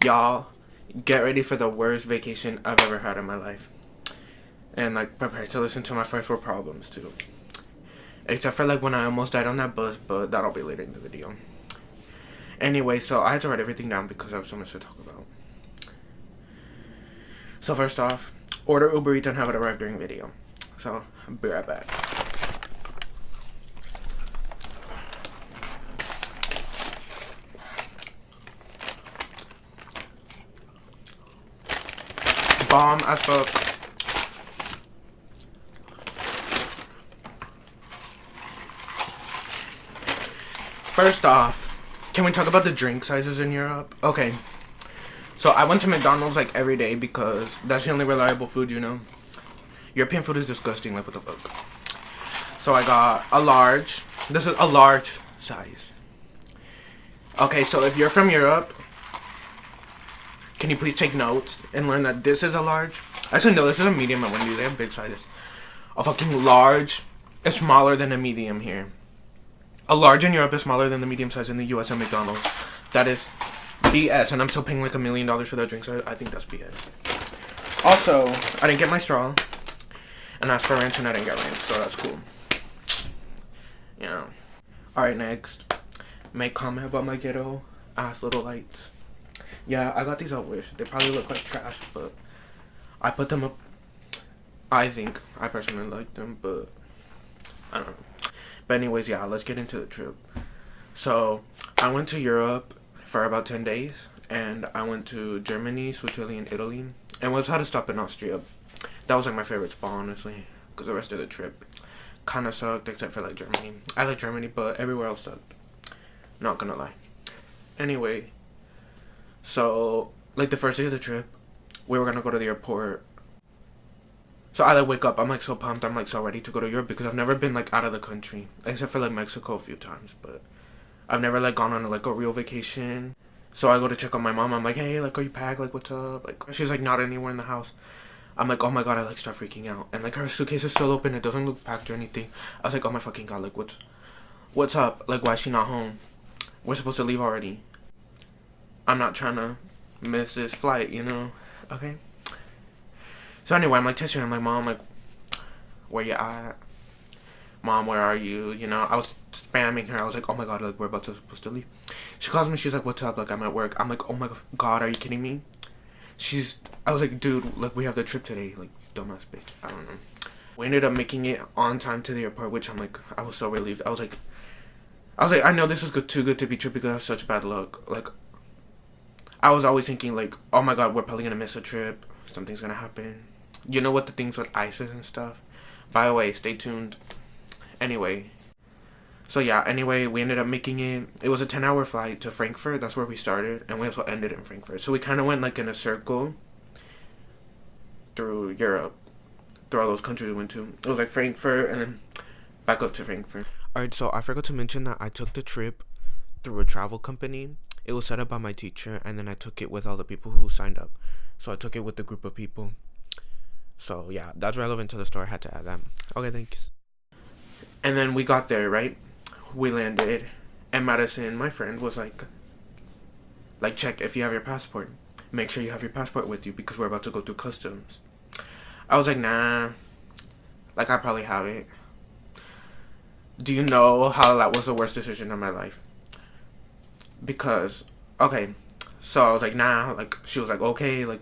y'all, get ready for the worst vacation I've ever had in my life. And like prepare to listen to my first world problems too. Except for like when I almost died on that bus, but that'll be later in the video. Anyway, so I had to write everything down because I have so much to talk about. So first off, order Uber Eats and have it arrive during video. So, I'll be right back. Bomb as fuck. First off, can we talk about the drink sizes in Europe? Okay. So I went to McDonald's like every day because that's the only reliable food, you know. European food is disgusting, like what the fuck. So I got a large. This is a large size. Okay, so if you're from Europe, can you please take notes and learn that this is a large? Actually, no, this is a medium at Wendy's. They have big sizes. A fucking large is smaller than a medium here. A large in Europe is smaller than the medium size in the US at McDonald's. That is BS, and I'm still paying like $1 million for that drink, so I think that's BS. Also, I didn't get my straw, and as for ranch, and I didn't get ranch, so that's cool. Yeah. Alright, next. Make comment about my ghetto ass little lights. Yeah, I got these at Wish. They probably look like trash, but I put them up. I personally like them, but I don't know. But anyways, yeah, let's get into the trip. So, I went to Europe for about 10 days, and I went to Germany, Switzerland, and Italy, and was had to stop in Austria. That was like my favorite spot, honestly, because the rest of the trip kind of sucked, except for like Germany. I like Germany, but everywhere else sucked. Not gonna lie. Anyway, so like the first day of the trip, we were gonna go to the airport. So I like wake up, I'm like so pumped, I'm like so ready to go to Europe because I've never been like out of the country, except for like Mexico a few times, but I've never like gone on like a real vacation. So I go to check on my mom, I'm like, hey, like are you packed, like what's up? Like she's like not anywhere in the house. I'm like, oh my god, I like start freaking out, and like her suitcase is still open, it doesn't look packed or anything. I was like, oh my fucking god, like what's up? Like why is she not home? We're supposed to leave already. I'm not trying to miss this flight, you know? Okay. So anyway, I'm like texting her, I'm like, Mom, like, where you at? Mom, where are you? You know, I was spamming her. I was like, oh my god, like, we're supposed to leave. She calls me, she's like, what's up? Like, I'm at work. I'm like, oh my god, are you kidding me? I was like, dude, like, we have the trip today. Like, dumbass bitch. I don't know. We ended up making it on time to the airport, which I'm like, I was so relieved. I was like, I know this is too good to be true because I have such bad luck. Like, I was always thinking, like, oh my god, we're probably gonna miss a trip. Something's gonna happen. You know what the things with ISIS and stuff? By the way, stay tuned. Anyway. So yeah, anyway, we ended up making it. It was a 10-hour flight to Frankfurt. That's where we started. And we also ended in Frankfurt. So we kind of went like in a circle through Europe. Through all those countries we went to. It was like Frankfurt and then back up to Frankfurt. Alright, so I forgot to mention that I took the trip through a travel company. It was set up by my teacher, and then I took it with all the people who signed up. So I took it with a group of people. So yeah, that's relevant to the story. I had to add that. Okay, thanks. And then we got there, right? We landed, and Madison, my friend, was like, check if you have your passport. Make sure you have your passport with you because we're about to go through customs. I was like, nah. Like, I probably have it. Do you know how that was the worst decision of my life? Because, okay, so I was like, nah. Like, she was like, okay, like,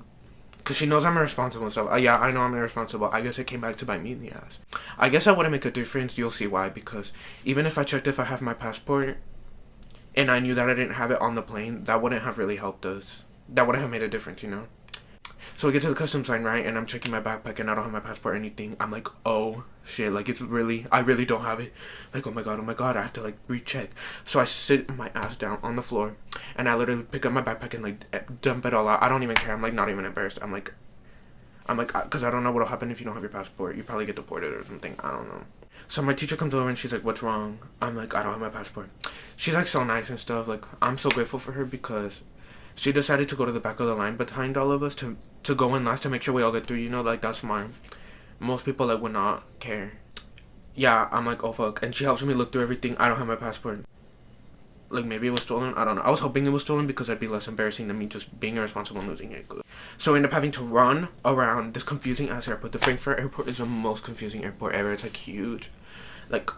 because she knows I'm irresponsible and stuff. Yeah, I know I'm irresponsible. I guess it came back to bite me in the ass. I guess that wouldn't make a difference. You'll see why. Because even if I checked if I have my passport and I knew that I didn't have it on the plane, that wouldn't have really helped us. That wouldn't have made a difference, you know? So we get to the customs line, right? And I'm checking my backpack and I don't have my passport or anything. I'm like, oh, shit. Like, I really don't have it. Like, oh my god, I have to, like, recheck. So I sit my ass down on the floor and I literally pick up my backpack and, like, dump it all out. I don't even care. I'm, like, not even embarrassed. I'm like, because I don't know what'll happen if you don't have your passport. You probably get deported or something. I don't know. So my teacher comes over and she's like, what's wrong? I'm like, I don't have my passport. She's, like, so nice and stuff. Like, I'm so grateful for her because she decided to go to the back of the line behind all of us to go in last to make sure we all get through, you know, like, that's smart. Most people, like, would not care. Yeah, I'm like, oh, fuck. And she helps me look through everything. I don't have my passport. Like, maybe it was stolen. I don't know. I was hoping it was stolen because it'd be less embarrassing than me just being irresponsible and losing it. So we ended up having to run around this confusing ass airport. The Frankfurt airport is the most confusing airport ever. It's like huge. Like,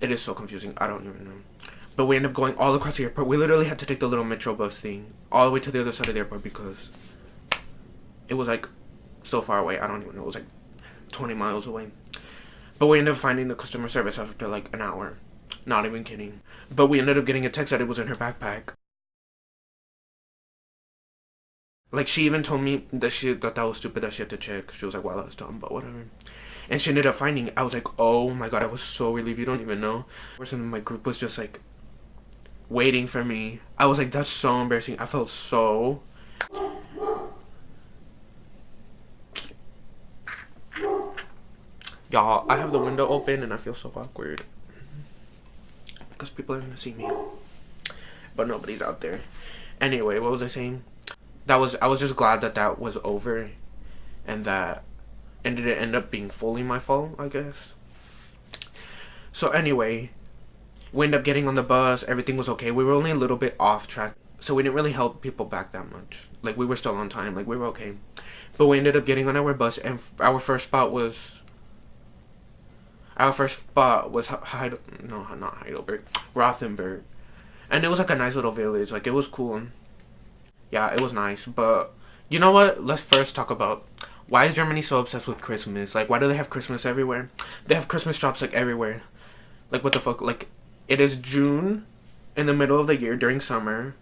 it is so confusing. I don't even know. But we ended up going all across the airport. We literally had to take the little metro bus thing all the way to the other side of the airport because it was like so far away. I don't even know. It was like 20 miles away. But we ended up finding the customer service after like an hour. Not even kidding. But we ended up getting a text that it was in her backpack. Like, she even told me that that was stupid that she had to check. She was like, well, I was dumb, but whatever. And she ended up finding it. I was like, oh my god, I was so relieved. You don't even know. The person in my group was just like waiting for me. I was like, that's so embarrassing. I felt so... Y'all, I have the window open and I feel so awkward. Because people are gonna see me. But nobody's out there. Anyway, what was I saying? I was just glad that that was over. And that... And did it end up being fully my fault, I guess? So anyway, we ended up getting on the bus. Everything was okay. We were only a little bit off track. So we didn't really help people back that much. Like, we were still on time. Like, we were okay. But we ended up getting on our bus. And our first spot was... Heidelberg. Rothenburg. And it was like a nice little village. Like, it was cool. Yeah, it was nice. But, you know what? Let's first talk about... Why is Germany so obsessed with Christmas? Like, why do they have Christmas everywhere? They have Christmas shops, like, everywhere. Like, what the fuck? Like, it is June in the middle of the year during summer.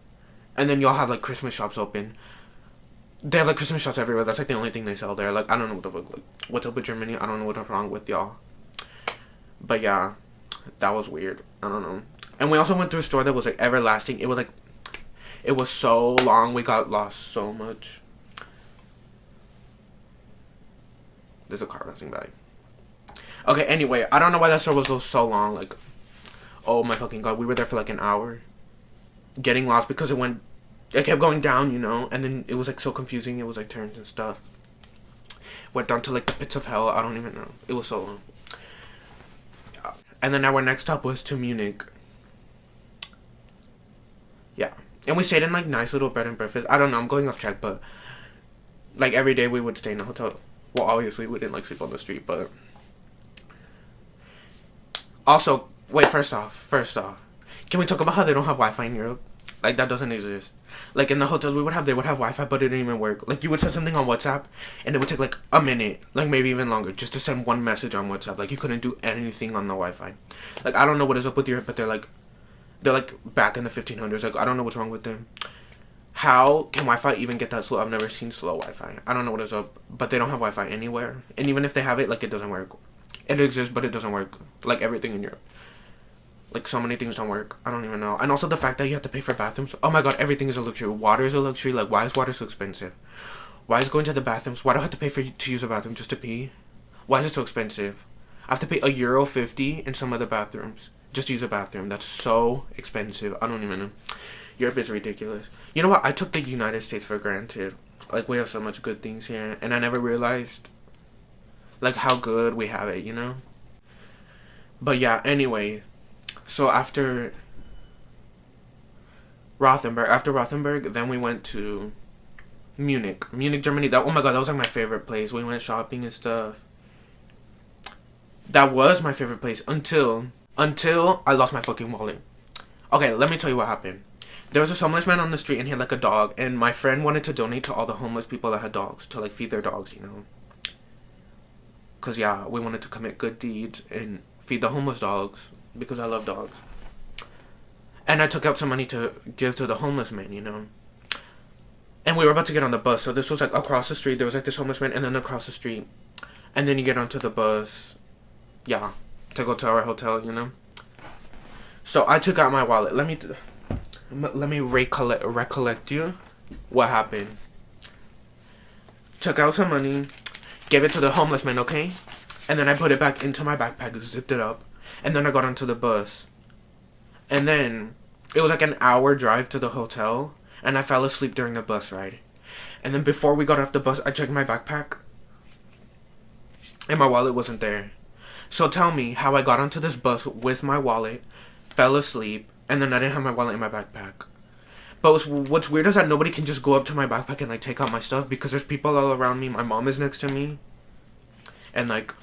And then y'all have, like, Christmas shops open. They have, like, Christmas shops everywhere. That's, like, the only thing they sell there. Like, I don't know what the fuck. Like, what's up with Germany? I don't know what's wrong with y'all. But, yeah. That was weird. I don't know. And we also went through a store that was, like, everlasting. It was, like... It was so long. We got lost so much. There's a car passing by. Okay, anyway, I don't know why that store was so long. Like, oh my fucking god, we were there for like an hour. Getting lost because it kept going down, you know? And then it was like so confusing. It was like turns and stuff. Went down to like the pits of hell. I don't even know. It was so long. Yeah. And then our next stop was to Munich. Yeah. And we stayed in like nice little bed and breakfast. I don't know, I'm going off track, but like every day we would stay in a hotel. Well, obviously, we didn't, like, sleep on the street, but... Also, wait, first off, can we talk about how they don't have Wi-Fi in Europe? Like, that doesn't exist. Like, in the hotels they would have Wi-Fi, but it didn't even work. Like, you would send something on WhatsApp, and it would take, like, a minute, like, maybe even longer, just to send one message on WhatsApp. Like, you couldn't do anything on the Wi-Fi. Like, I don't know what is up with Europe, but they're, like, back in the 1500s. Like, I don't know what's wrong with them. How can Wi-Fi even get that slow? I've never seen slow Wi-Fi. I don't know what is up, but they don't have Wi-Fi anywhere. And even if they have it, like, it doesn't work. It exists, but it doesn't work. Like, everything in Europe. Like, so many things don't work. I don't even know. And also the fact that you have to pay for bathrooms. Oh my god, everything is a luxury. Water is a luxury. Like, why is water so expensive? Why is going to the bathrooms? Why do I have to pay to use a bathroom just to pee? Why is it so expensive? I have to pay €1.50 in some of the bathrooms. Just to use a bathroom. That's so expensive. I don't even know. Europe is ridiculous. You know what? I took the United States for granted. Like, we have so much good things here. And I never realized, like, how good we have it, you know? But yeah, anyway. So after Rothenburg, then we went to Munich, Germany. Oh my god, that was like my favorite place. We went shopping and stuff. That was my favorite place until I lost my fucking wallet. Okay, let me tell you what happened. There was this homeless man on the street and he had like a dog, and my friend wanted to donate to all the homeless people that had dogs to like feed their dogs, you know. Cause yeah, we wanted to commit good deeds and feed the homeless dogs because I love dogs. And I took out some money to give to the homeless man, you know. And we were about to get on the bus, so this was like across the street. There was like this homeless man, and then across the street, and then you get onto the bus, yeah, to go to our hotel, you know. So I took out my wallet. Let me recollect you what happened. Took out some money, gave it to the homeless man, okay? And then I put it back into my backpack, zipped it up, and then I got onto the bus. And then it was like an hour drive to the hotel, and I fell asleep during the bus ride. And then before we got off the bus, I checked my backpack, and my wallet wasn't there. So tell me how I got onto this bus with my wallet, fell asleep, And then I didn't have my wallet in my backpack. But what's weird is that nobody can just go up to my backpack and like take out my stuff because there's people all around me. My mom is next to me. And like,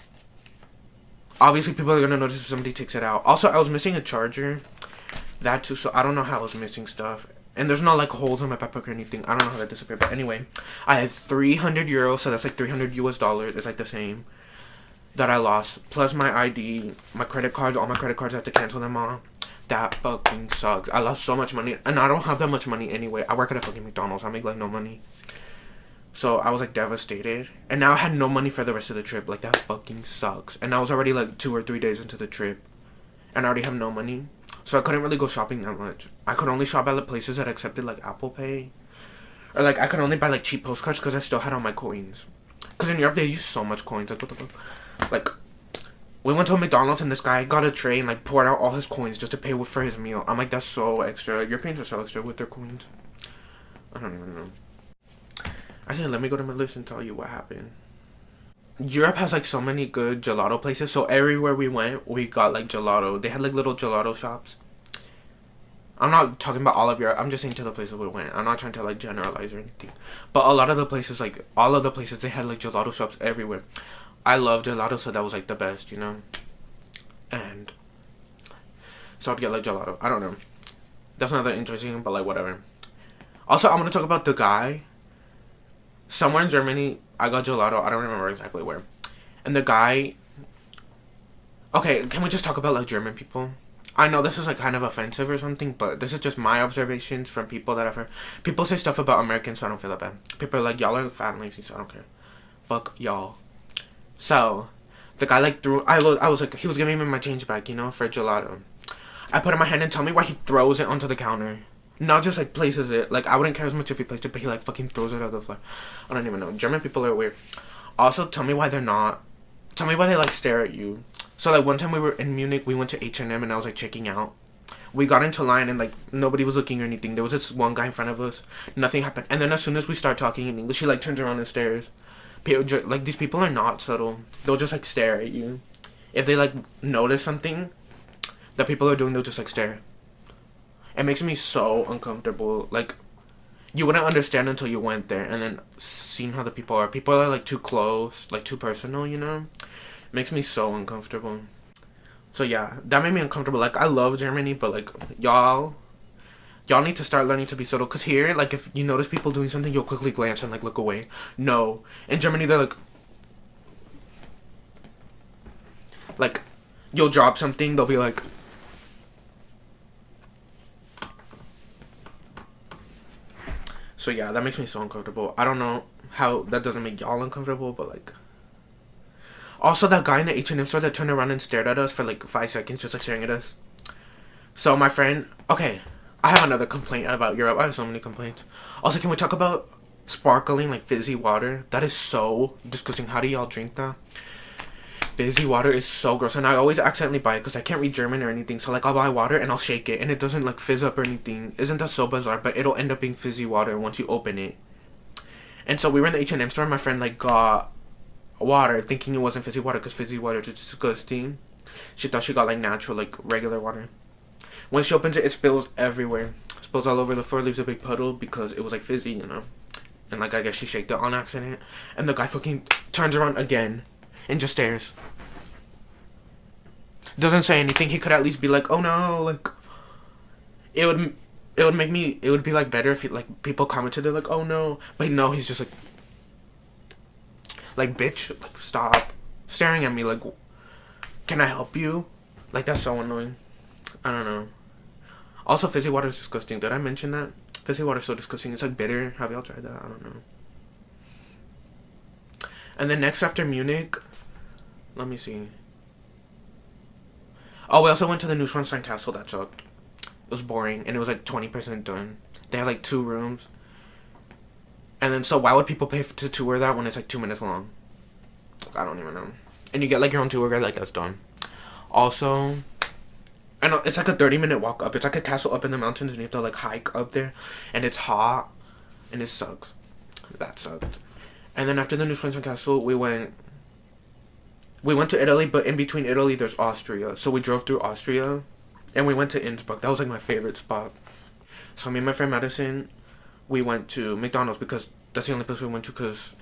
obviously people are gonna notice if somebody takes it out. Also, I was missing a charger. That too, so I don't know how I was missing stuff. And there's no like holes in my backpack or anything. I don't know how that disappeared. But anyway, I had 300 euros, so that's like 300 US dollars. It's like the same that I lost. Plus my ID, my credit cards, all my credit cards, I have to cancel them all. That fucking sucks. I lost so much money. And I don't have that much money anyway. I work at a fucking McDonald's. I make like no money. So I was like devastated. And now I had no money for the rest of the trip. Like that fucking sucks. And I was already like 2 or 3 days into the trip. And I already have no money. So I couldn't really go shopping that much. I could only shop at the places that accepted like Apple Pay. Or like I could only buy like cheap postcards because I still had all my coins. Because in Europe they use so much coins. Like what the fuck? Like we went to a McDonald's and this guy got a tray and like poured out all his coins just to pay for his meal. I'm like, that's so extra. Europeans are so extra with their coins. I don't even know. Actually, let me go to my list and tell you what happened. Europe has like so many good gelato places. So everywhere we went, we got like gelato. They had like little gelato shops. I'm not talking about all of Europe. I'm just saying to the places we went. I'm not trying to like generalize or anything. But a lot of the places, like all of the places, they had like gelato shops everywhere. I love gelato, so that was like the best, you know. And so I'd get like gelato. I don't know. That's not that interesting, but like whatever. Also, I'm gonna talk about the guy. Somewhere in Germany, I got gelato. I don't remember exactly where. And the guy... Okay, can we just talk about, like, German people? I know this is, like, kind of offensive or something, but this is just my observations from people that I've heard. People say stuff about Americans, so I don't feel that bad. People are like, y'all are fat and lazy, so I don't care. Fuck y'all. So, the guy, like, threw... I was like, he was giving me my change back, you know, for gelato. I put it in my hand and tell me why he throws it onto the counter. Not just, like, places it. Like, I wouldn't care as much if he placed it, but he, like, fucking throws it out the floor. I don't even know. German people are weird. Also, tell me why they're not... Tell me why they, like, stare at you. So, like, one time we were in Munich, we went to H&M, and I was, like, checking out. We got into line, and, like, nobody was looking or anything. There was this one guy in front of us. Nothing happened. And then as soon as we start talking in English, he, like, turns around and stares. Like, these people are not subtle. They'll just, like, stare at you. If they, like, notice something that people are doing, they'll just, like, stare. It makes me so uncomfortable. Like, you wouldn't understand until you went there and then seeing how the people are. People are, like, too close, like, too personal, you know? It makes me so uncomfortable. So, yeah, that made me uncomfortable. Like, I love Germany, but, like, y'all need to start learning to be subtle. Because here, like, if you notice people doing something, you'll quickly glance and, like, look away. No. In Germany, they're, like, you'll drop something, they'll be like... So yeah, that makes me so uncomfortable. I don't know how that doesn't make y'all uncomfortable, but like... Also, that guy in the H&M store that turned around and stared at us for like 5 seconds, just like staring at us. So my friend... Okay, I have another complaint about Europe. I have so many complaints. Also, can we talk about sparkling, like fizzy water? That is so disgusting. How do y'all drink that? Fizzy water is so gross, and I always accidentally buy it because I can't read German or anything. So like I'll buy water and I'll shake it and it doesn't like fizz up or anything. Isn't that so bizarre? But it'll end up being fizzy water once you open it. And so we were in the H&M store and my friend like got water thinking it wasn't fizzy water because fizzy water is disgusting. She thought she got like natural, like regular water. When she opens it, it spills everywhere. It spills all over the floor, leaves a big puddle because it was like fizzy, you know. And like I guess she shaked it on accident. And the guy fucking turns around again and just stares. Doesn't say anything. He could at least be like, oh no, like it would make me, it would be like better if like people commented, they're like, oh no. But no, he's just like bitch, like stop staring at me, like can I help you? Like that's so annoying. I don't know. Also, fizzy water is disgusting. Did I mention that? Fizzy water is so disgusting. It's like bitter. Have y'all tried that? I don't know. And then next after Munich, let me see. Oh, we also went to the Neuschwanstein Castle. That sucked. It was boring, and it was like 20% done. They had like 2 rooms. And then, so why would people pay to tour that when it's like 2 minutes long? I don't even know. And you get like your own tour guide, like that's done. Also, I know it's like a 30-minute walk up. It's like a castle up in the mountains, and you have to like hike up there, and it's hot, and it sucks. That sucked. And then after the Neuschwanstein Castle, we went to Italy, but in between Italy, there's Austria. So we drove through Austria, And we went to Innsbruck. That was like my favorite spot. So me and my friend Madison, we went to McDonald's because that's the only place we went to because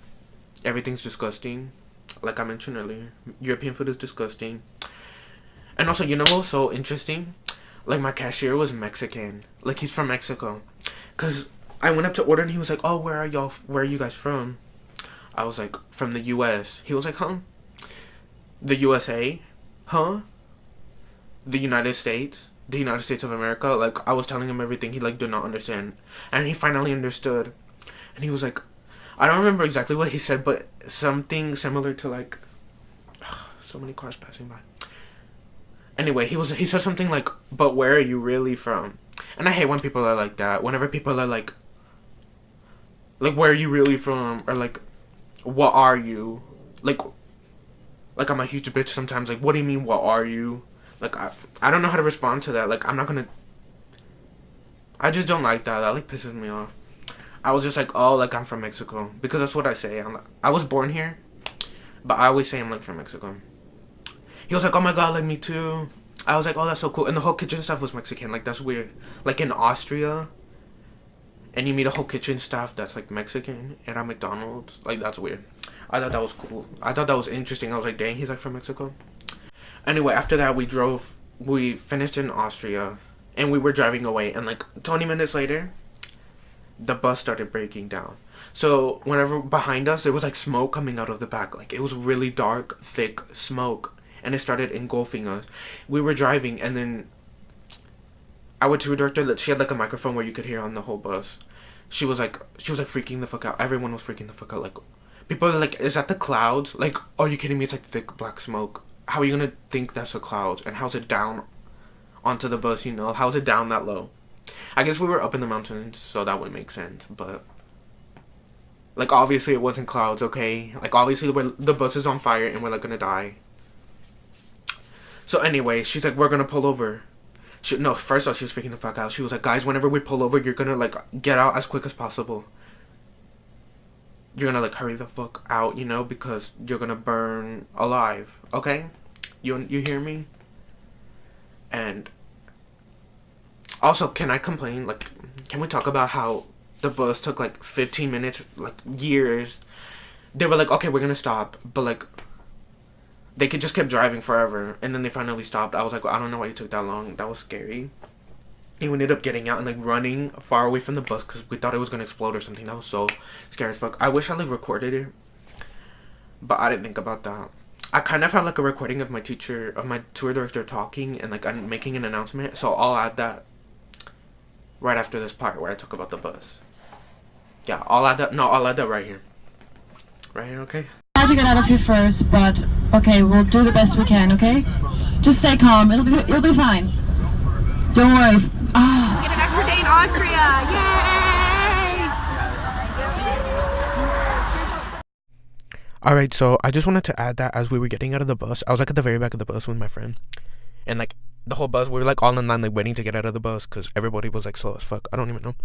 everything's disgusting. Like I mentioned earlier, European food is disgusting. And also, you know what's so interesting? Like my cashier was Mexican. Like he's from Mexico. Cause I went up to order and he was like, "Oh, where are y'all? Where are you guys from?" I was like, "From the U.S." He was like, "Huh? The USA? Huh? The United States? The United States of America?" Like I was telling him everything. He like did not understand, and he finally understood. And he was like, I don't remember exactly what he said, but something similar to like, so many cars passing by. Anyway, he said something like, "But where are you really from?" And I hate when people are like that. Whenever people are like, "Where are you really from?" Or like, "What are you?" Like I'm a huge bitch sometimes. Like, what do you mean, what are you? Like, I don't know how to respond to that. Like, I'm not gonna. I just don't like that. That like pisses me off. I was just like, "Oh, like I'm from Mexico," because that's what I say. I was born here, but I always say I'm like from Mexico. He was like, "Oh my god, like me too." I was like, "Oh, that's so cool." And the whole kitchen staff was Mexican. Like that's weird. Like in Austria, and you meet a whole kitchen staff that's like Mexican and at McDonald's. Like that's weird. I thought that was cool. I thought that was interesting. I was like, "Dang, he's like from Mexico." Anyway, after that, we finished in Austria, and we were driving away, and like 20 minutes later, the bus started breaking down. So whenever behind us, there was like smoke coming out of the back. Like it was really dark, thick smoke, and it started engulfing us. We were driving, and then our tour director, she had like a microphone where you could hear on the whole bus. She was like freaking the fuck out. Everyone was freaking the fuck out. Like people are like, "Is that the clouds?" Like, "Are you kidding me? It's like thick black smoke. How are you gonna think that's the clouds? And how's it down onto the bus, you know? How's it down that low?" I guess we were up in the mountains, so that would make sense, but like obviously it wasn't clouds, okay? Like obviously the bus is on fire and we're like gonna die. So anyway, she's like, "We're gonna pull over." No, first off, she was freaking the fuck out. She was like, "Guys, whenever we pull over, you're gonna like get out as quick as possible. You're gonna like hurry the fuck out, you know, because you're gonna burn alive, okay? You hear me?" And also, can I complain? Like, can we talk about how the bus took like 15 minutes, like years? They were like, "Okay, we're gonna stop," but like they could just kept driving forever, and then they finally stopped. I was like, "I don't know why you took that long." That was scary. And we ended up getting out and like running far away from the bus because we thought it was gonna explode or something. That was so scary as fuck. I wish I like recorded it, but I didn't think about that. I kind of have like a recording of my tour director talking and like I'm making an announcement, so I'll add that right after this part where I talk about the bus. Yeah, I'll add that. No, I'll add that right here. Right here, okay? I had to get out of here first, but okay, we'll do the best we can, okay? Just stay calm. It'll be fine. Don't worry. Ah. Get an extra day in Austria! Yay! Alright, so I just wanted to add that as we were getting out of the bus, I was like at the very back of the bus with my friend. And like the whole bus, we were like all in line, like waiting to get out of the bus because everybody was like slow as fuck. I don't even know.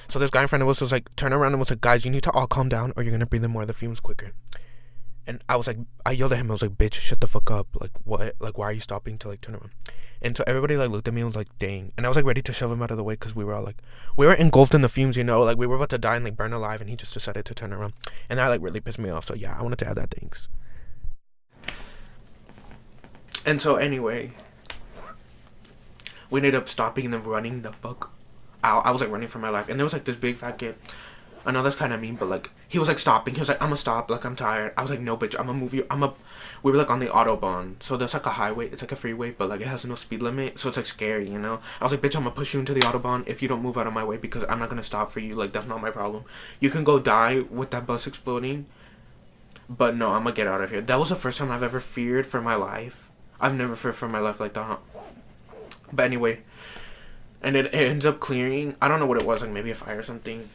So this guy in front of us was like, turned around and was like, "Guys, you need to all calm down or you're gonna breathe in more of the fumes quicker." And I was like, I yelled at him. I was like, "Bitch, shut the fuck up. Like, what? Like, why are you stopping to like turn around?" And so everybody like looked at me and was like, "Dang." And I was like ready to shove him out of the way because we were all like, we were engulfed in the fumes, you know, like we were about to die and like burn alive, and he just decided to turn around, and that like really pissed me off. So yeah, I wanted to add that. Thanks. And so anyway, we ended up stopping and then running the fuck out. I was like running for my life, and there was like this big fat kid. I know that's kind of mean, but like he was like stopping. He was like, "I'm gonna stop. Like I'm tired." I was like, "No, bitch. I'm gonna move you. We were like on the autobahn, so there's like a highway. It's like a freeway, but like it has no speed limit, so it's like scary, you know. I was like, "Bitch, I'm gonna push you into the autobahn if you don't move out of my way because I'm not gonna stop for you. Like that's not my problem. You can go die with that bus exploding, but no, I'm gonna get out of here." That was the first time I've ever feared for my life. I've never feared for my life like that. But anyway, and it ends up clearing. I don't know what it was, like maybe a fire or something.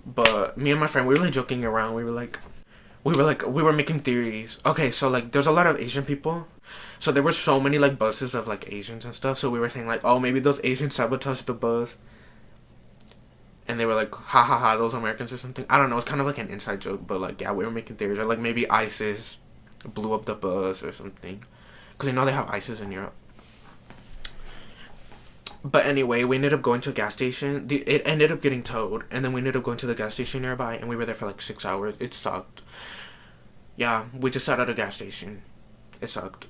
But me and my friend, we were like joking around. We were making theories. Okay, so like there's a lot of Asian people. So there were so many like buses of like Asians and stuff. So we were saying like, "Oh, maybe those Asians sabotaged the bus." And they were like, "Ha ha ha, those Americans or something." I don't know. It's kind of like an inside joke, but like yeah, we were making theories. Or like maybe ISIS blew up the bus or something. Because you know they have ISIS in Europe. But anyway, we ended up going to a gas station. It ended up getting towed, and then we ended up going to the gas station nearby, and we were there for like 6 hours. It sucked. Yeah, we just sat at a gas station. It sucked.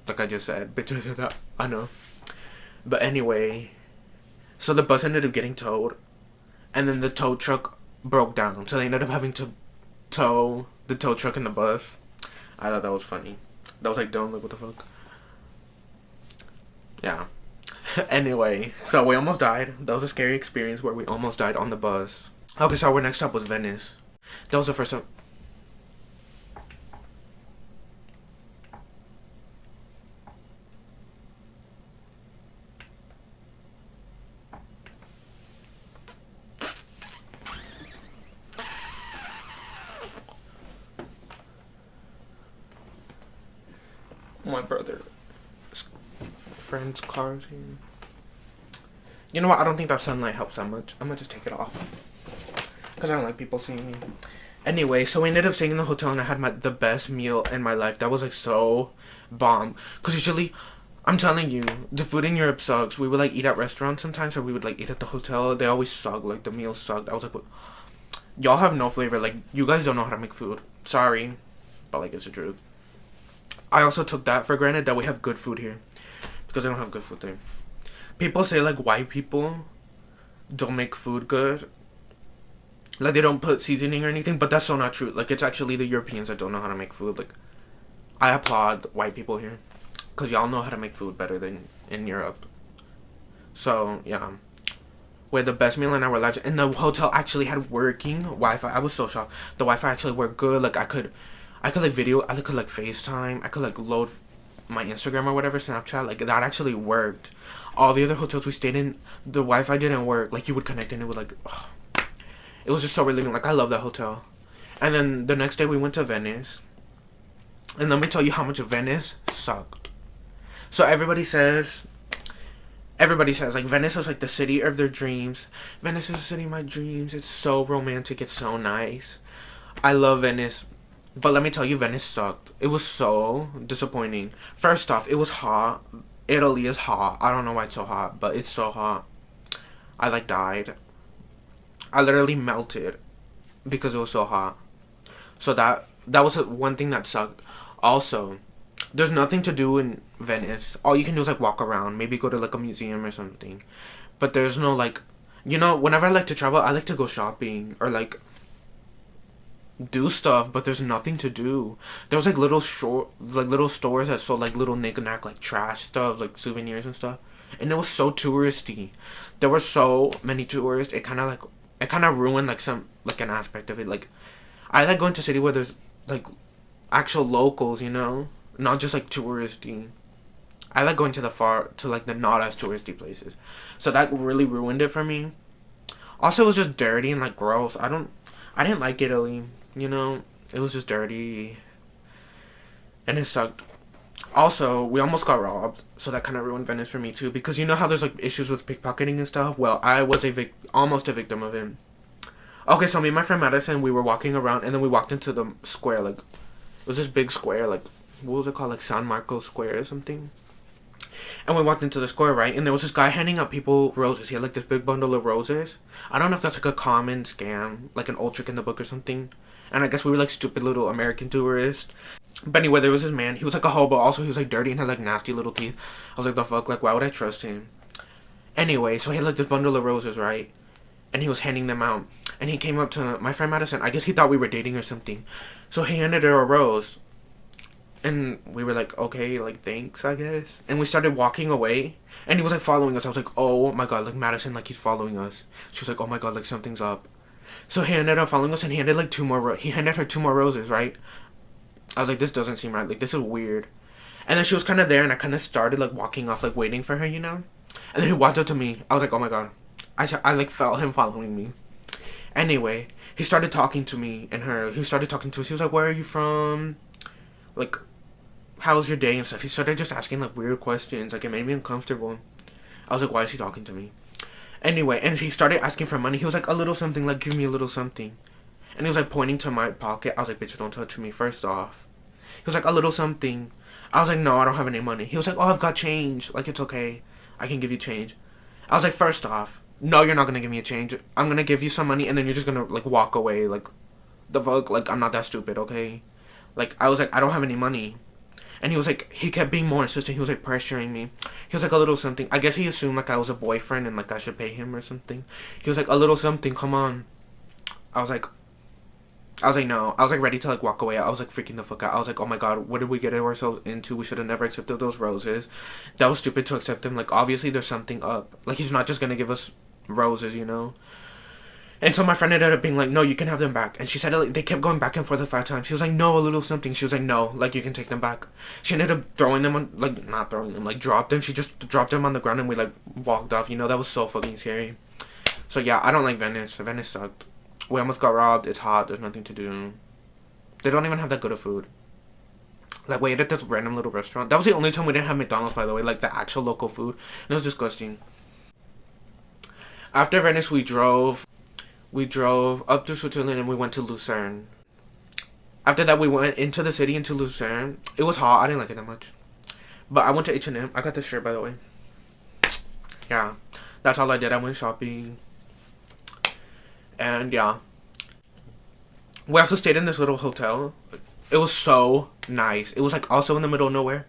Like I just said, bitch. I know. But anyway, so the bus ended up getting towed, and then the tow truck broke down, so they ended up having to tow the tow truck and the bus. I thought that was funny. That was like, dumb, like, what the fuck? Yeah. Anyway, so we almost died. That was a scary experience where we almost died on the bus. Okay, so our next stop was Venice. That was the first time. My brother's friend's car's here. You know what? I don't think that sunlight helps that much. I'm gonna just take it off. Because I don't like people seeing me. Anyway, so we ended up staying in the hotel and I had the best meal in my life. That was like so bomb. Because usually, I'm telling you, the food in Europe sucks. We would like eat at restaurants sometimes or we would like eat at the hotel. They always suck. Like the meals sucked. I was like, what? Y'all have no flavor. Like, you guys don't know how to make food. Sorry. But like, it's the truth. I also took that for granted that we have good food here. Because I don't have good food there. People say like white people don't make food good. Like they don't put seasoning or anything. But that's so not true. Like it's actually the Europeans that don't know how to make food. Like I applaud white people here. Because y'all know how to make food better than in Europe. So yeah. We had the best meal in our lives. And the hotel actually had working Wi-Fi. I was so shocked. The Wi-Fi actually worked good. Like I could like video, I could like FaceTime, I could like load my Instagram or whatever, Snapchat, like that actually worked. All the other hotels we stayed in, the Wi-Fi didn't work. Like you would connect and it would like, oh, it was just so relieving. Like I love that hotel. And then the next day we went to Venice. And let me tell you how much Venice sucked. So everybody says like Venice is like the city of their dreams. Venice is the city of my dreams. It's so romantic. It's so nice. I love Venice. But let me tell you, Venice sucked. It was so disappointing. First off, it was hot. Italy is hot. I don't know why it's so hot, but it's so hot. I like died. I literally melted because it was so hot. So that was one thing that sucked. Also, there's nothing to do in Venice. All you can do is like walk around. Maybe go to like a museum or something. But there's no like, you know, whenever I like to travel, I like to go shopping or like do stuff, but there's nothing to do. There was like little stores that sold like little knick-knack like trash stuff, like souvenirs and stuff, and it was so touristy. There were so many tourists. It kind of ruined like an aspect of it. Like I like going to a city where there's like actual locals, you know, not just like touristy. I like going to the not as touristy places. So that really ruined it for me. Also, it was just dirty and like gross. I didn't like Italy. You know, it was just dirty. And it sucked. Also, we almost got robbed. So that kind of ruined Venice for me too. Because you know how there's like issues with pickpocketing and stuff? Well, I was almost a victim of it. Okay, so me and my friend Madison, we were walking around. And then we walked into the square. Like, it was this big square. Like, what was it called? Like San Marcos Square or something. And we walked into the square, right? And there was this guy handing out people roses. He had like this big bundle of roses. I don't know if that's like a common scam. Like an old trick in the book or something. And I guess we were like stupid little American tourists. But anyway, there was this man. He was like a hobo. Also, he was like dirty and had like nasty little teeth. I was like, the fuck? Like, why would I trust him? Anyway, so he had like this bundle of roses, right? And he was handing them out. And he came up to my friend Madison. I guess he thought we were dating or something. So he handed her a rose. And we were like, okay, like, thanks, I guess. And we started walking away. And he was like following us. I was like, oh my god, like Madison, like he's following us. She was like, oh my god, like something's up. So he ended up following us and he handed like he handed her 2 more roses, right? I was like, this doesn't seem right. Like, this is weird. And then she was kind of there and I kind of started like walking off, like waiting for her, you know? And then he walked up to me. I was like, oh my god. I like felt him following me. Anyway, he started talking to me and her. He started talking to us. He was like, where are you from? Like, how's your day and stuff? He started just asking like weird questions. Like, it made me uncomfortable. I was like, why is he talking to me? Anyway, and he started asking for money. He was like, a little something, like, give me a little something. And he was like pointing to my pocket. I was like, bitch, don't touch me, first off. He was like, a little something. I was like, no, I don't have any money. He was like, oh, I've got change. Like, it's okay. I can give you change. I was like, first off, no, you're not gonna give me a change. I'm gonna give you some money, and then you're just gonna, like, walk away. Like, the fuck? Like, I'm not that stupid, okay? Like, I was like, I don't have any money. And he was like, he kept being more insistent. He was like pressuring me. He was like, a little something. I guess he assumed like I was a boyfriend and like I should pay him or something. He was like, a little something, come on. I was like, no. I was like ready to like walk away. I was like freaking the fuck out. I was like, oh my god, what did we get ourselves into? We should have never accepted those roses. That was stupid to accept them. Like, obviously there's something up. Like, he's not just gonna give us roses, you know? And so my friend ended up being like, no, you can have them back. And she said, like, they kept going back and forth 5 times. She was like, no, a little something. She was like, no, like, you can take them back. She ended up throwing them on, like, not throwing them, like, dropped them. She just dropped them on the ground and we, like, walked off. You know, that was so fucking scary. So, yeah, I don't like Venice. Venice sucked. We almost got robbed. It's hot. There's nothing to do. They don't even have that good of food. Like, we ate at this random little restaurant. That was the only time we didn't have McDonald's, by the way. Like, the actual local food. And it was disgusting. After Venice, we drove up to Switzerland and we went to Lucerne. After that, we went into the city, into Lucerne. It was hot. I didn't like it that much. But I went to H&M. I got this shirt, by the way. Yeah. That's all I did. I went shopping. And, yeah. We also stayed in this little hotel. It was so nice. It was, like, also in the middle of nowhere.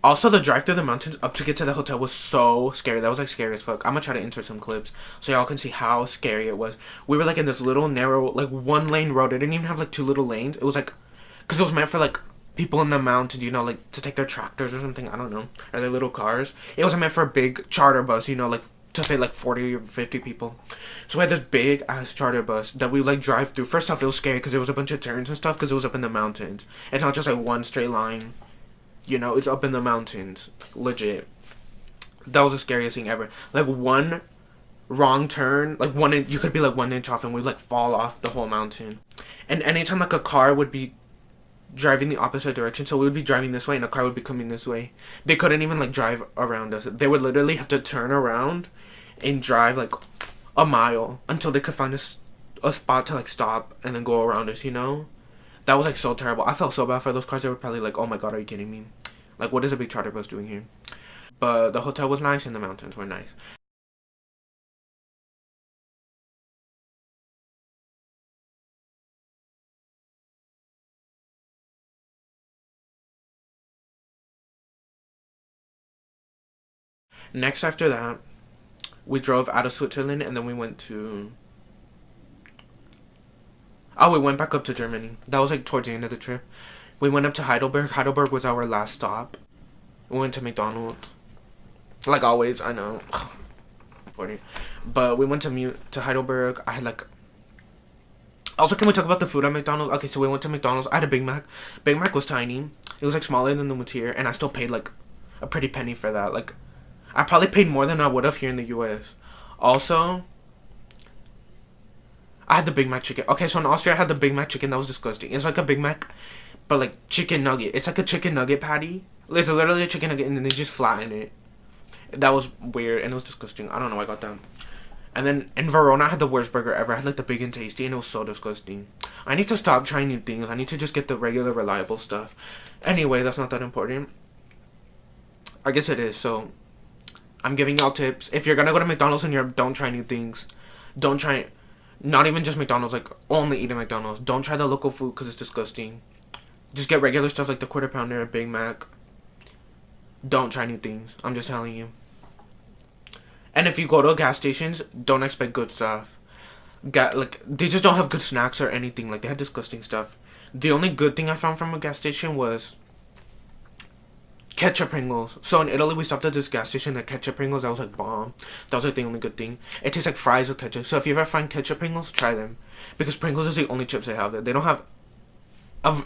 Also, the drive through the mountains up to get to the hotel was so scary. That was, like, scary as fuck. I'm gonna try to insert some clips so y'all can see how scary it was. We were, like, in this little narrow, like, 1-lane road. It didn't even have, like, 2 little lanes. It was, like, because it was meant for, like, people in the mountains, you know, like, to take their tractors or something. I don't know. Or their little cars. It was meant for a big charter bus, you know, like, to fit, like, 40 or 50 people. So we had this big-ass charter bus that we would, like, drive through. First off, it was scary because there was a bunch of turns and stuff because it was up in the mountains. It's not just, like, one straight line. You know, it's up in the mountains. Like, legit. That was the scariest thing ever. Like, one wrong turn, like, you could be, like, 1 inch off and we'd, like, fall off the whole mountain. And anytime, like, a car would be driving the opposite direction, so we would be driving this way and a car would be coming this way, they couldn't even, like, drive around us. They would literally have to turn around and drive, like, a mile until they could find a spot to, like, stop and then go around us, you know? That was, like, so terrible. I felt so bad for those cars. They were probably like, oh my god, are you kidding me? Like, what is a big charter bus doing here? But the hotel was nice and the mountains were nice. Next, after that, we drove out of Switzerland and then we went to... Oh, we went back up to Germany. That was, like, towards the end of the trip. We went up to Heidelberg. Heidelberg was our last stop. We went to McDonald's. Like always, I know. But we went to Heidelberg. I had, like... Also, can we talk about the food at McDonald's? Okay, so we went to McDonald's. I had a Big Mac. Big Mac was tiny. It was, like, smaller than the Moutier. And I still paid, like, a pretty penny for that. Like, I probably paid more than I would have here in the U.S. Also... I had the Big Mac chicken. Okay, so in Austria, I had the Big Mac chicken. That was disgusting. It's like a Big Mac, but like chicken nugget. It's like a chicken nugget patty. It's literally a chicken nugget, and then they just flatten it. That was weird, and it was disgusting. I don't know why I got that. And then in Verona, I had the worst burger ever. I had like the Big and Tasty, and it was so disgusting. I need to stop trying new things. I need to just get the regular, reliable stuff. Anyway, that's not that important. I guess it is, so... I'm giving y'all tips. If you're gonna go to McDonald's in Europe, don't try new things. Don't try... Not even just McDonald's, like, only eat at McDonald's. Don't try the local food because it's disgusting. Just get regular stuff like the Quarter Pounder, Big Mac. Don't try new things. I'm just telling you. And if you go to gas stations, don't expect good stuff. Like, they just don't have good snacks or anything. Like, they had disgusting stuff. The only good thing I found from a gas station was ketchup Pringles. So in Italy, we stopped at this gas station that ketchup Pringles. That was like bomb. That was like the only good thing. It tastes like fries with ketchup. So if you ever find ketchup Pringles, try them, because Pringles is the only chips they have there. They don't have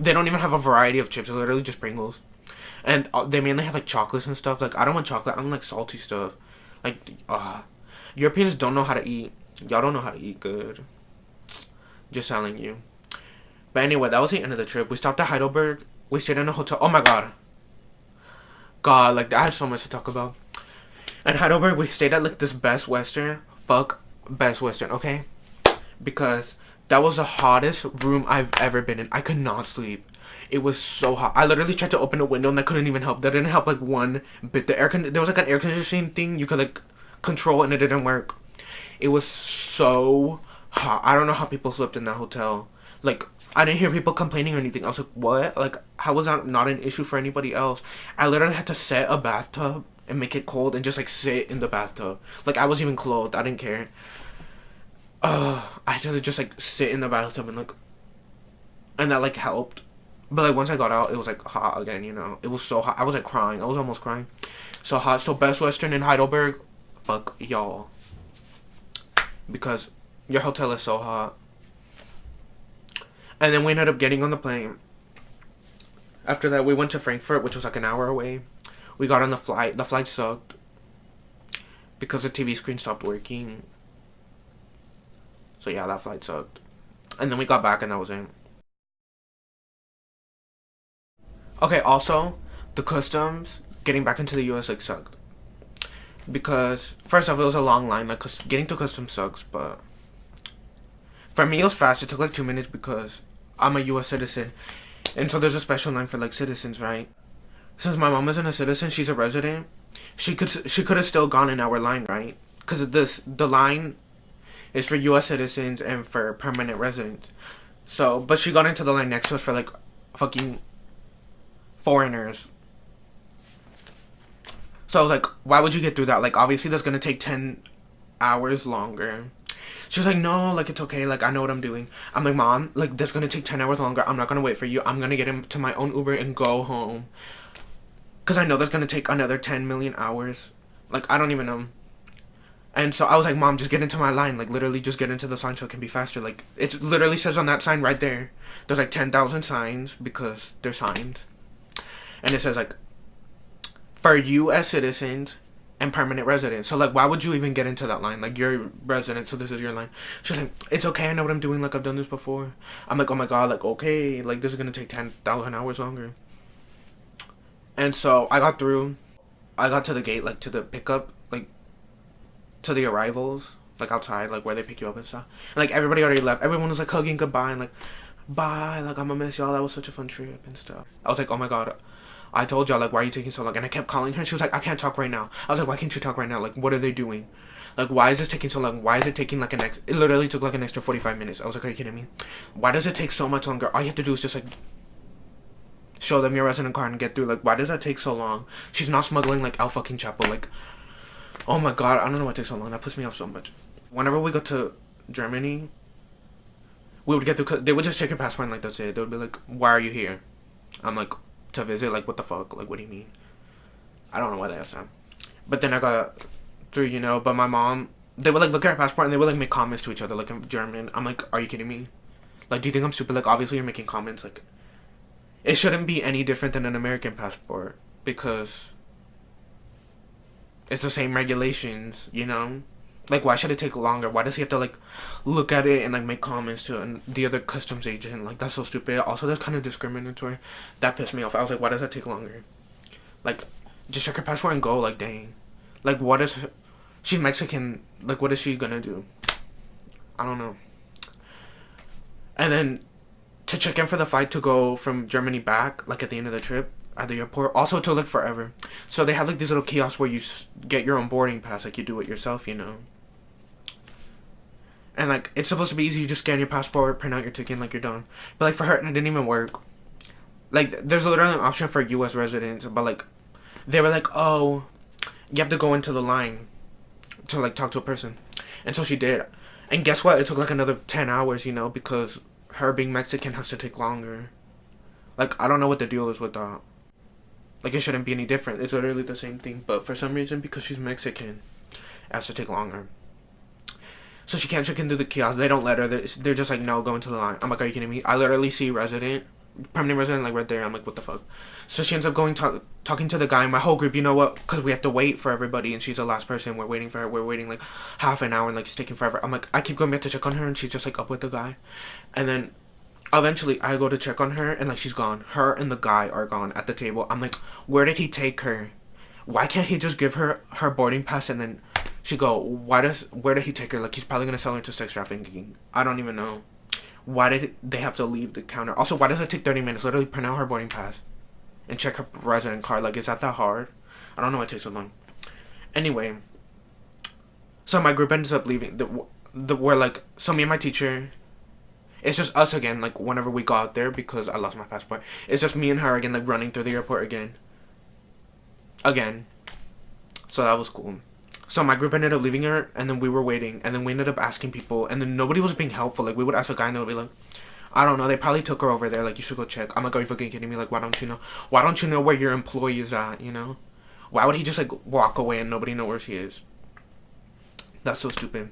they don't even have a variety of chips. It's literally just Pringles, and they mainly have like chocolates and stuff. Like, I don't want chocolate. I don't like salty stuff. Like, Europeans don't know how to eat. Y'all don't know how to eat good. Just telling you. But anyway, that was the end of the trip. We stopped at Heidelberg. We stayed in a hotel. Oh my god. God, like, I have so much to talk about. In Heidelberg, we stayed at, like, this Best Western. Fuck Best Western, okay? Because that was the hottest room I've ever been in. I could not sleep. It was so hot. I literally tried to open a window and that couldn't even help. That didn't help like one bit. There was like an air conditioning thing you could like control and it didn't work. It was so hot. I don't know how people slept in that hotel. Like, I didn't hear people complaining or anything. I was like, what? Like, how was that not an issue for anybody else? I literally had to set a bathtub and make it cold and just like sit in the bathtub. Like, I was even clothed. I didn't care. I had to just like sit in the bathtub and like, and that like helped. But like once I got out, it was like hot again, you know. It was so hot. I was like crying. I was almost crying. So hot. So Best Western in Heidelberg, fuck y'all. Because your hotel is so hot. And then we ended up getting on the plane. After that, we went to Frankfurt, which was like an hour away. We got on the flight. The flight sucked. Because the TV screen stopped working. So yeah, that flight sucked. And then we got back and that was it. Okay, also, the customs, getting back into the US, like, sucked. Because, first off, it was a long line. Like, getting to customs sucks, but for me, it was fast. It took, like, 2 minutes because I'm a US citizen. And so there's a special line for, like, citizens, right? Since my mom isn't a citizen, she's a resident. She could have still gone in our line, right? Because the line is for US citizens and for permanent residents. So, but she got into the line next to us for, like, fucking foreigners. So I was like, why would you get through that? Like, obviously that's gonna take 10 hours longer. She was like, no, like, it's okay, like, I know what I'm doing. I'm like, Mom, like, that's gonna take 10 hours longer. I'm not gonna wait for you. I'm gonna get into my own Uber and go home. Because I know that's gonna take another 10 million hours. Like, I don't even know. And so I was like, Mom, just get into my line. Like, literally just get into the sign so it can be faster. Like, it literally says on that sign right there. There's like 10,000 signs because they're signs. And it says, like, for U.S. citizens and permanent residents. So, like, why would you even get into that line? Like, you're a resident, so this is your line. She's like, it's okay, I know what I'm doing. Like, I've done this before. I'm like, oh, my God. Like, okay. Like, this is going to take 10,000 hours longer. And so, I got through. I got to the gate, like, to the pickup, like, to the arrivals. Like, outside, like, where they pick you up and stuff. And, like, everybody already left. Everyone was, like, hugging goodbye and, like, bye. Like, I'm gonna miss y'all. That was such a fun trip and stuff. I was like, oh, my God. I told y'all, like, why are you taking so long? And I kept calling her. She was like, I can't talk right now. I was like, why can't you talk right now? Like, what are they doing? Like, why is this taking so long? Why is it taking, like, it literally took, like, an extra 45 minutes. I was like, are you kidding me? Why does it take so much longer? All you have to do is just, like, show them your resident card and get through. Like, why does that take so long? She's not smuggling, like, El fucking Chapo. Like, oh, my God. I don't know why it takes so long. That puts me off so much. Whenever we go to Germany, we would get through. They would just check your passport and, like, that's it. They would be like, why are you here? I'm like, to visit. Like, what the fuck? Like, what do you mean? I don't know why they asked that. But then I got through, you know. But my mom, they would, like, look at her passport and they would, like, make comments to each other, like, in German. I'm like, are you kidding me? Like, do you think I'm stupid? Like, obviously you're making comments. Like, it shouldn't be any different than an American passport because it's the same regulations, you know? Like, why should it take longer? Why does he have to, like, look at it and, like, make comments to and the other customs agent? Like, that's so stupid. Also, that's kind of discriminatory. That pissed me off. I was like, why does that take longer? Like, just check her passport and go. Like, dang. Like, what is... She's Mexican. Like, what is she gonna do? I don't know. And then, to check in for the flight to go from Germany back, like, at the end of the trip, at the airport, also took, like, forever. So, they have, like, these little kiosks where you get your own boarding pass. Like, you do it yourself, you know? And, like, it's supposed to be easy. You just scan your passport, print out your ticket, and, like, you're done. But, like, for her, it didn't even work. Like, there's literally an option for U.S. residents. But, like, they were like, oh, you have to go into the line to, like, talk to a person. And so she did. And guess what? It took, like, another 10 hours, you know, because her being Mexican has to take longer. Like, I don't know what the deal is with that. Like, it shouldn't be any different. It's literally the same thing. But for some reason, because she's Mexican, it has to take longer. So she can't check into the kiosk. They don't let her. They're just like, no, go into the line. I'm like, are you kidding me? I literally see permanent resident, like, right there. I'm like, what the fuck? So she ends up going talking to the guy in my whole group. You know what? Because we have to wait for everybody. And she's the last person. We're waiting for her. We're waiting, like, half an hour. And, like, it's taking forever. I'm like, I keep going back to check on her. And she's just, like, up with the guy. And then eventually I go to check on her. And, like, she's gone. Her and the guy are gone at the table. I'm like, where did he take her? Why can't he just give her her boarding pass and then she go, where did he take her? Like, he's probably gonna sell her to sex trafficking. I don't even know. Why did they have to leave the counter? Also, why does it take 30 minutes? Literally print out her boarding pass and check her resident card. Like, is that hard? I don't know why it takes so long. Anyway, so my group ends up leaving. We're like, so me and my teacher, it's just us again, like, whenever we go out there, because I lost my passport. It's just me and her again, like, running through the airport again. So that was cool. So my group ended up leaving her, and then we were waiting, and then we ended up asking people, and then nobody was being helpful. Like, we would ask a guy, and they would be like, I don't know, they probably took her over there, like, you should go check. I'm like, are you fucking kidding me? Like, why don't you know? Why don't you know where your employee is at, you know? Why would he just, like, walk away and nobody know where she is? That's so stupid.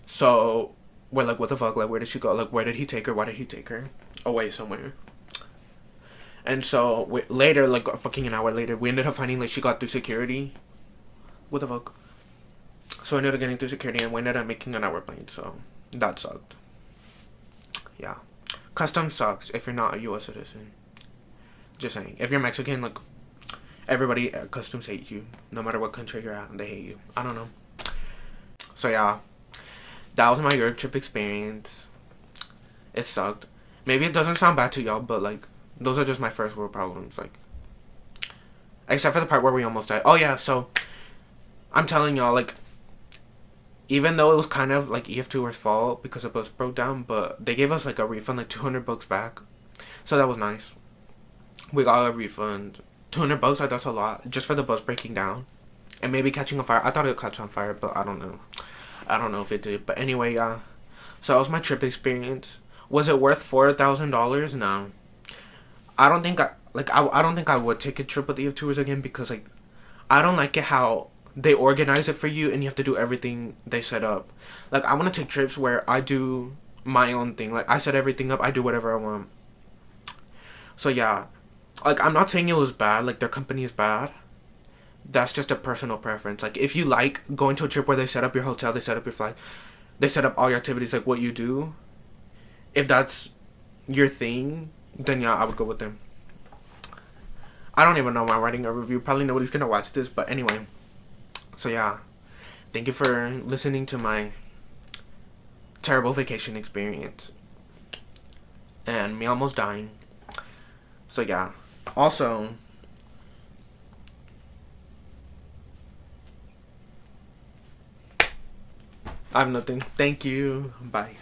So, we're like, what the fuck? Like, where did she go? Like, where did he take her? Why did he take her? Away somewhere. And so, later, like, fucking an hour later, we ended up finding, like, she got through security. What the fuck? So, I ended up getting through security, and we ended up making an airplane, so that sucked. Yeah. Customs sucks if you're not a U.S. citizen. Just saying. If you're Mexican, like, everybody at customs hates you. No matter what country you're at, they hate you. I don't know. So, yeah. That was my Europe trip experience. It sucked. Maybe it doesn't sound bad to y'all, but, like, those are just my first world problems, like. Except for the part where we almost died. Oh, yeah, so, I'm telling y'all, like, even though it was kind of, like, EF Tour's fault because the bus broke down, but they gave us, like, a refund, like, $200 back. So that was nice. We got a refund. $200, like, that's a lot, just for the bus breaking down. And maybe catching on fire. I thought it would catch on fire, but I don't know. I don't know if it did. But anyway, yeah. So that was my trip experience. Was it worth $4,000? No. I don't think I don't think I would take a trip with EF Tours again because, like, I don't like it how they organize it for you and you have to do everything they set up. Like, I want to take trips where I do my own thing. Like, I set everything up. I do whatever I want. So, yeah. Like, I'm not saying it was bad. Like, their company is bad. That's just a personal preference. Like, if you like going to a trip where they set up your hotel, they set up your flight, they set up all your activities, like what you do, if that's your thing, then yeah, I would go with them. I don't even know why I'm writing a review. Probably nobody's gonna watch this, but anyway. So yeah, thank you for listening to my terrible vacation experience and me almost dying. So yeah, also, I have nothing. Thank you. Bye.